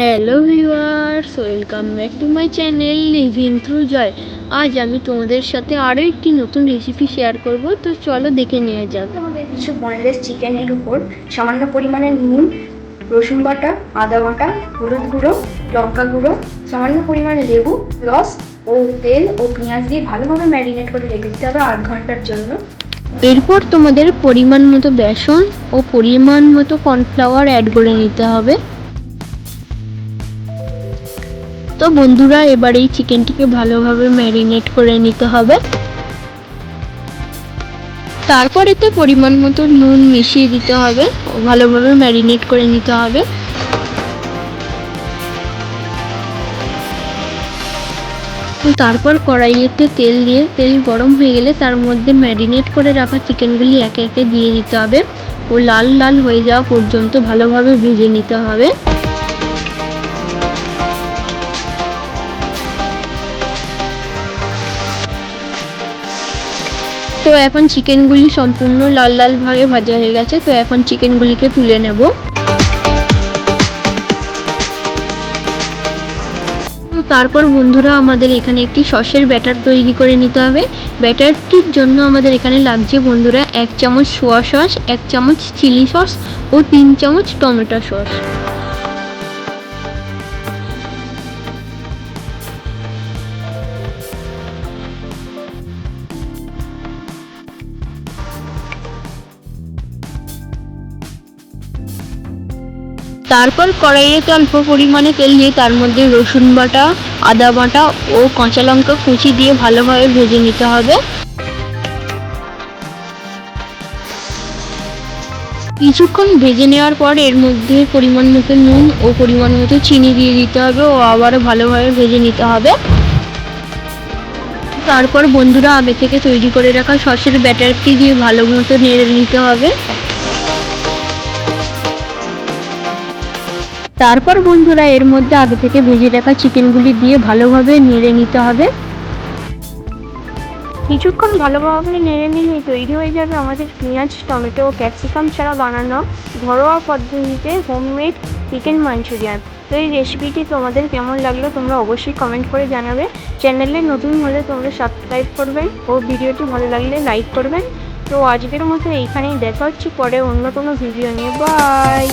Hello viewers, welcome back to my channel living through joy. আজ আমি তোমাদের সাথে আরও একটি নতুন রেসিপি শেয়ার করব, তো চলো দেখে নিয়ে যাক। আমাদের কিছু বোনলেস চিকেনের উপর সামান্য পরিমাণে নুন, রসুন বাটা, আদা বাটা, হলুদ গুঁড়ো, লঙ্কা গুঁড়ো, সামান্য পরিমাণে লেবু রস ও তেল ও পেঁয়াজ দিয়ে ভালোভাবে ম্যারিনেট করে রেখে দিতে হবে 8 ঘন্টার জন্য। এরপর তোমাদের পরিমাণ মতো বেসন ও পরিমাণ মতো কর্নফ্লাওয়ার অ্যাড করে নিতে হবে। তো বন্ধুরা, এবার এই চিকেনটিকে ভালোভাবে ম্যারিনেট করে নিতে হবে। তারপর এতে পরিমাণ মতো নুন মিশিয়ে দিতে হবে ও ভালোভাবে ম্যারিনেট করে নিতে হবে। তারপর কড়াইতে তেল দিয়ে তেল গরম হয়ে গেলে তার মধ্যে ম্যারিনেট করে রাখা চিকেনগুলি একে একে দিয়ে দিতে হবে ও লাল লাল হয়ে যাওয়া পর্যন্ত ভালোভাবে ভেজে নিতে হবে। তো এখন চিকেনগুলি সম্পূর্ণ লাল লাল ভাবে ভাজা হয়ে গেছে, তো এখন চিকেনগুলিকে তুলে নেব। তারপর বন্ধুরা, আমাদের এখানে একটি সসের ব্যাটার তৈরি করে নিতে হবে। ব্যাটারটির জন্য আমাদের এখানে লাগছে বন্ধুরা 1 চামচ সোয়া সস, 1 চামচ চিলি সস ও 3 চামচ টমেটো সস। তারপর কড়াইতে অল্প পরিমাণে তেল দিয়ে তার মধ্যে রসুন বাটা, আদা বাটা ও কাঁচা লঙ্কা কুচি দিয়ে ভালোভাবে ভেজে নিতে হবে। কিছুক্ষণ ভেজে নেওয়ার পর এর মধ্যে পরিমাণ মতো নুন ও পরিমাণ মতো চিনি দিয়ে দিতে হবে ও আবারও ভালোভাবে ভেজে নিতে হবে। তারপর বন্ধুরা, আগে থেকে তৈরি করে রাখা সসের ব্যাটারটি দিয়ে ভালো মতো নেড়ে নিতে হবে। তারপর বন্ধুরা, এর মধ্যে আগে থেকে ভেজে রাখা চিকেনগুলি দিয়ে ভালোভাবে নেড়ে নিতে হবে। কিছুক্ষণ ভালোভাবে নেড়ে নিলেই তৈরি হয়ে যাবে আমাদের পেঁয়াজ, টমেটো ও ক্যাপসিকাম ছাড়া বানানো ঘরোয়া পদ্ধতিতে হোমমেড চিকেন মাঞ্চুরিয়ান। তো এই রেসিপিটি তোমাদের কেমন লাগলো তোমরা অবশ্যই কমেন্ট করে জানাবে। চ্যানেলে নতুন হলে তোমরা সাবস্ক্রাইব করবেন ও ভিডিওটি ভালো লাগলে লাইক করবেন। তো আজকের মতো এইখানেই দেখা হচ্ছে পরে অন্য কোনো ভিডিও নিয়ে। বাই।